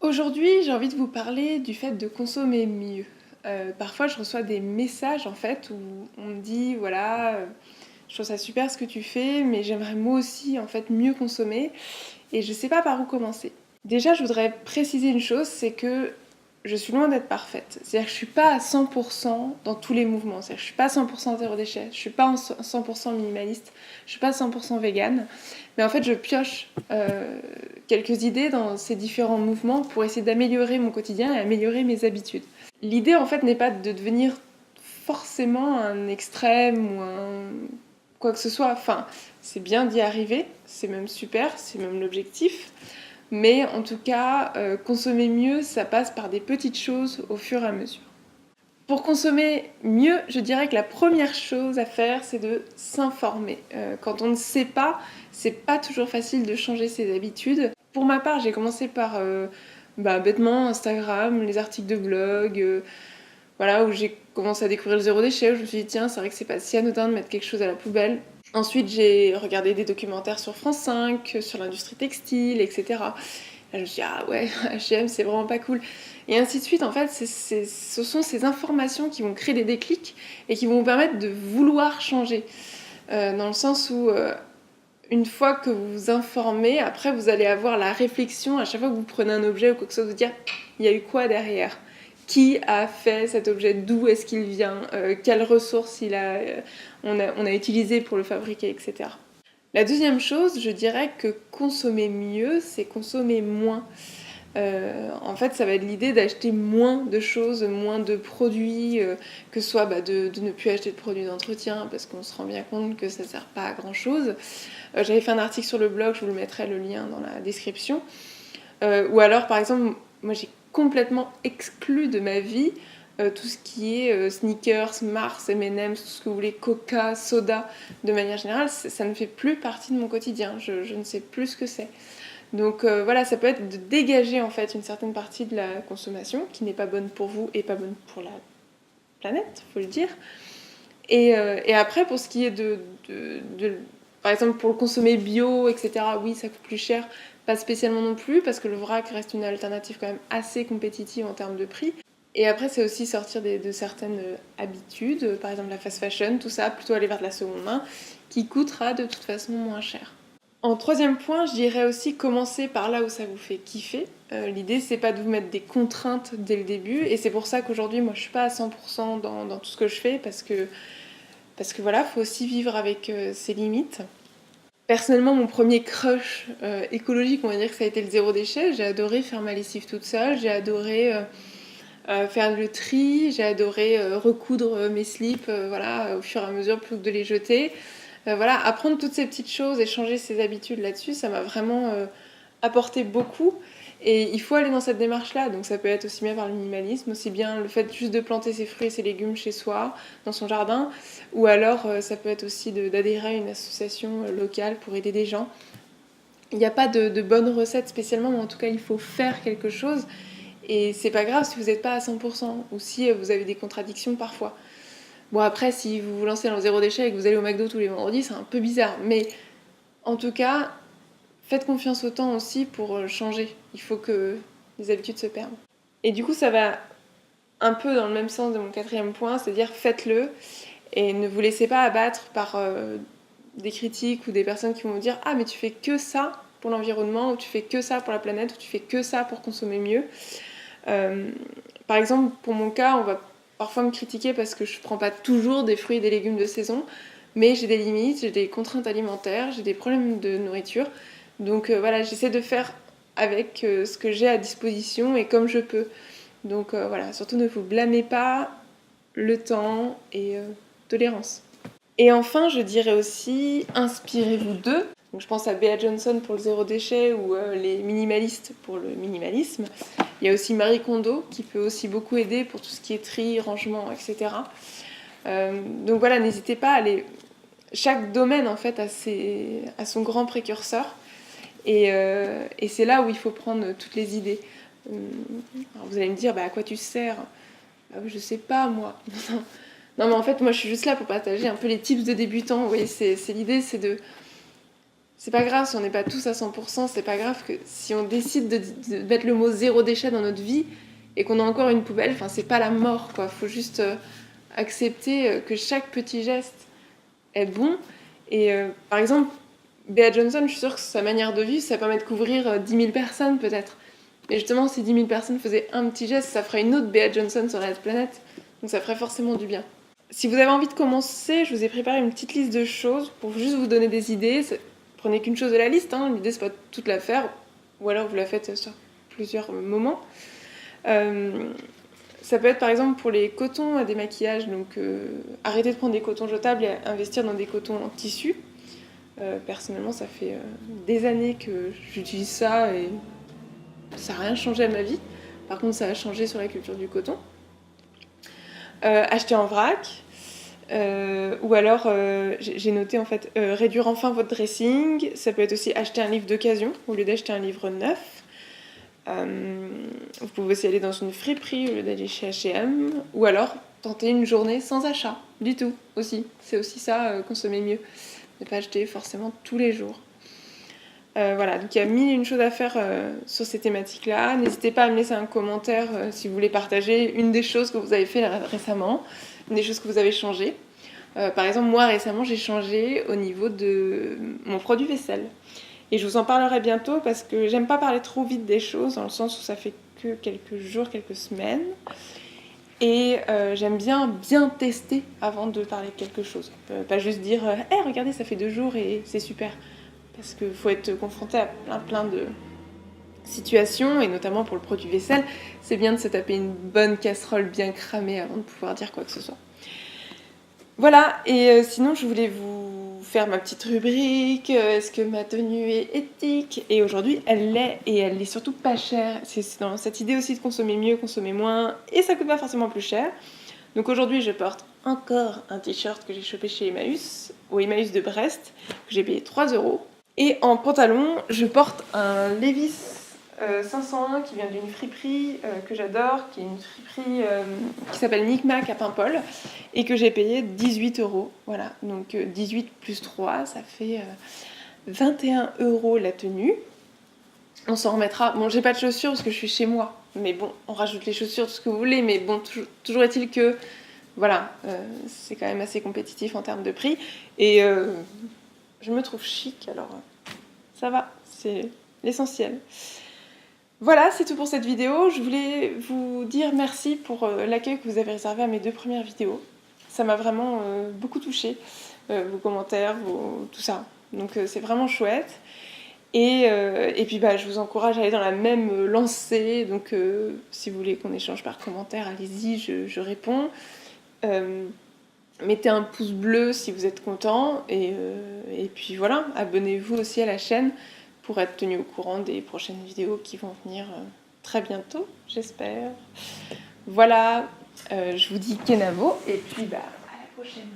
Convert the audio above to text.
Aujourd'hui, j'ai envie de vous parler du fait de consommer mieux. Parfois, je reçois des messages en fait où on me dit voilà, je trouve ça super ce que tu fais, mais j'aimerais moi aussi en fait mieux consommer et je sais pas par où commencer. Déjà, je voudrais préciser une chose, c'est que je suis loin d'être parfaite. C'est-à-dire que je suis pas à 100% dans tous les mouvements. C'est-à-dire que je suis pas à 100% zéro déchet, je suis pas en 100% minimaliste, je suis pas à 100% végane. Mais en fait, je pioche quelques idées dans ces différents mouvements pour essayer d'améliorer mon quotidien et améliorer mes habitudes. L'idée, en fait, n'est pas de devenir forcément un extrême ou un quoi que ce soit. Enfin, c'est bien d'y arriver, c'est même super, c'est même l'objectif. Mais en tout cas, consommer mieux, ça passe par des petites choses au fur et à mesure. Pour consommer mieux, je dirais que la première chose à faire, c'est de s'informer. Quand on ne sait pas, c'est pas toujours facile de changer ses habitudes. Pour ma part, j'ai commencé par bêtement Instagram, les articles de blog, voilà, où j'ai commencé à découvrir le zéro déchet, où je me suis dit tiens, c'est vrai que c'est pas si anodin de mettre quelque chose à la poubelle. Ensuite, j'ai regardé des documentaires sur France 5, sur l'industrie textile, etc. Là, je me suis dit, ah ouais, H&M, c'est vraiment pas cool. Et ainsi de suite, en fait, ce sont ces informations qui vont créer des déclics et qui vont vous permettre de vouloir changer. Dans le sens où, une fois que vous vous informez, après, vous allez avoir la réflexion, à chaque fois que vous prenez un objet ou quoi que ce soit, de dire, il y a eu quoi derrière ? Qui a fait cet objet? D'où est-ce qu'il vient? Quelles ressources on a utilisées pour le fabriquer, etc. La deuxième chose, je dirais que consommer mieux, c'est consommer moins. En fait, ça va être l'idée d'acheter moins de choses, moins de produits, que ce soit de ne plus acheter de produits d'entretien, parce qu'on se rend bien compte que ça ne sert pas à grand-chose. J'avais fait un article sur le blog, je vous le mettrai le lien dans la description. Ou alors, par exemple, moi j'ai complètement exclu de ma vie tout ce qui est sneakers, Mars, M&M's, tout ce que vous voulez, Coca, soda, de manière générale, ça ne fait plus partie de mon quotidien. Je ne sais plus ce que c'est. Donc voilà, ça peut être de dégager en fait une certaine partie de la consommation qui n'est pas bonne pour vous et pas bonne pour la planète, faut le dire. Et après, pour ce qui est par exemple, pour le consommer bio, etc., oui, ça coûte plus cher. Pas spécialement non plus, parce que le vrac reste une alternative quand même assez compétitive en termes de prix. Et après, c'est aussi sortir de certaines habitudes, par exemple la fast fashion, tout ça, plutôt aller vers de la seconde main, qui coûtera de toute façon moins cher. En troisième point, je dirais aussi commencer par là où ça vous fait kiffer. L'idée, c'est pas de vous mettre des contraintes dès le début, et c'est pour ça qu'aujourd'hui, moi, je suis pas à 100% dans tout ce que je fais, parce que voilà, faut aussi vivre avec ses limites. Personnellement, mon premier crush écologique, on va dire que ça a été le zéro déchet. J'ai adoré faire ma lessive toute seule, j'ai adoré faire le tri, j'ai adoré recoudre mes slips voilà, au fur et à mesure plutôt que de les jeter. Voilà, apprendre toutes ces petites choses et changer ses habitudes là-dessus, ça m'a vraiment apporté beaucoup. Et il faut aller dans cette démarche-là, donc ça peut être aussi bien par le minimalisme, aussi bien le fait juste de planter ses fruits et ses légumes chez soi, dans son jardin, ou alors ça peut être aussi d'adhérer à une association locale pour aider des gens. Il n'y a pas de bonne recette spécialement, mais en tout cas il faut faire quelque chose, et c'est pas grave si vous n'êtes pas à 100%, ou si vous avez des contradictions parfois. Bon après, si vous vous lancez dans le zéro déchet et que vous allez au McDo tous les vendredis, c'est un peu bizarre, mais en tout cas, faites confiance au temps aussi pour changer. Il faut que les habitudes se perdent. Et du coup, ça va un peu dans le même sens de mon quatrième point, c'est-à-dire faites-le et ne vous laissez pas abattre par des critiques ou des personnes qui vont vous dire « Ah, mais tu fais que ça pour l'environnement » ou « Tu fais que ça pour la planète » ou « Tu fais que ça pour consommer mieux ». Par exemple, pour mon cas, on va parfois me critiquer parce que je prends pas toujours des fruits et des légumes de saison, mais j'ai des limites, j'ai des contraintes alimentaires, j'ai des problèmes de nourriture. Donc voilà, j'essaie de faire avec ce que j'ai à disposition et comme je peux. Donc voilà, surtout ne vous blâmez pas, le temps et tolérance. Et enfin, je dirais aussi, inspirez-vous d'eux. Donc, je pense à Bea Johnson pour le zéro déchet ou les minimalistes pour le minimalisme. Il y a aussi Marie Kondo qui peut aussi beaucoup aider pour tout ce qui est tri, rangement, etc. Donc voilà, n'hésitez pas à aller... Chaque domaine en fait a son grand précurseur et c'est là où il faut prendre toutes les idées. Alors vous allez me dire, à quoi tu sers? Je sais pas moi. Non mais en fait moi je suis juste là pour partager un peu les tips de débutants. Vous voyez, c'est l'idée, c'est c'est pas grave si on n'est pas tous à 100%, c'est pas grave que si on décide de mettre le mot zéro déchet dans notre vie et qu'on a encore une poubelle, enfin c'est pas la mort quoi, faut juste accepter que chaque petit geste est bon. Et par exemple, Bea Johnson, je suis sûre que sa manière de vivre, ça permet de couvrir 10 000 personnes peut-être. Mais justement, si 10 000 personnes faisaient un petit geste, ça ferait une autre Bea Johnson sur la planète. Donc ça ferait forcément du bien. Si vous avez envie de commencer, je vous ai préparé une petite liste de choses pour juste vous donner des idées. Prenez qu'une chose de la liste, hein. L'idée c'est pas de toute la faire, ou alors vous la faites sur plusieurs moments. Ça peut être par exemple pour les cotons à démaquillage, donc arrêtez de prendre des cotons jetables et investir dans des cotons en tissu. Personnellement, ça fait des années que j'utilise ça et ça n'a rien changé à ma vie. Par contre, ça a changé sur la culture du coton. Acheter en vrac. Ou alors, j'ai noté en fait, réduire enfin votre dressing. Ça peut être aussi acheter un livre d'occasion au lieu d'acheter un livre neuf. Vous pouvez aussi aller dans une friperie au lieu d'aller chez H&M. Ou alors, tenter une journée sans achat du tout aussi. C'est aussi ça, consommer mieux. Ne pas acheter forcément tous les jours. Voilà, donc il y a mille et une choses à faire sur ces thématiques-là. N'hésitez pas à me laisser un commentaire si vous voulez partager une des choses que vous avez fait récemment, une des choses que vous avez changées. Par exemple, moi récemment, j'ai changé au niveau de mon produit vaisselle. Et je vous en parlerai bientôt parce que j'aime pas parler trop vite des choses, dans le sens où ça fait que quelques jours, quelques semaines. Et j'aime bien tester avant de parler de quelque chose. Pas juste dire « Hey, regardez, ça fait 2 jours et c'est super ». Parce qu'il faut être confronté à plein de situations, et notamment pour le produit vaisselle, c'est bien de se taper une bonne casserole bien cramée avant de pouvoir dire quoi que ce soit. Voilà, et sinon je voulais vous faire ma petite rubrique, est-ce que ma tenue est éthique? Et aujourd'hui elle l'est, et elle est surtout pas chère. C'est dans cette idée aussi de consommer mieux, consommer moins, et ça coûte pas forcément plus cher. Donc aujourd'hui je porte encore un t-shirt que j'ai chopé chez Emmaüs, au Emmaüs de Brest, que j'ai payé 3 €. Et en pantalon, je porte un Levi's 501 qui vient d'une friperie que j'adore, qui est une friperie qui s'appelle Micmac à Paimpol, et que j'ai payé 18 €. Voilà, donc 18 plus 3, ça fait 21 € la tenue. On s'en remettra. Bon, j'ai pas de chaussures parce que je suis chez moi, mais bon, on rajoute les chaussures, tout ce que vous voulez, mais bon, toujours est-il que, voilà, c'est quand même assez compétitif en termes de prix, et je me trouve chic, alors ça va, c'est l'essentiel. Voilà, c'est tout pour cette vidéo. Je voulais vous dire merci pour l'accueil que vous avez réservé à mes 2 premières vidéos. Ça m'a vraiment beaucoup touchée, vos commentaires, tout ça. Donc c'est vraiment chouette. Et puis je vous encourage à aller dans la même lancée. Donc si vous voulez qu'on échange par commentaire, allez-y, je réponds. Mettez un pouce bleu si vous êtes content, et puis voilà, abonnez-vous aussi à la chaîne pour être tenu au courant des prochaines vidéos qui vont venir très bientôt, j'espère. Voilà, je vous dis Kenavo, et puis à la prochaine.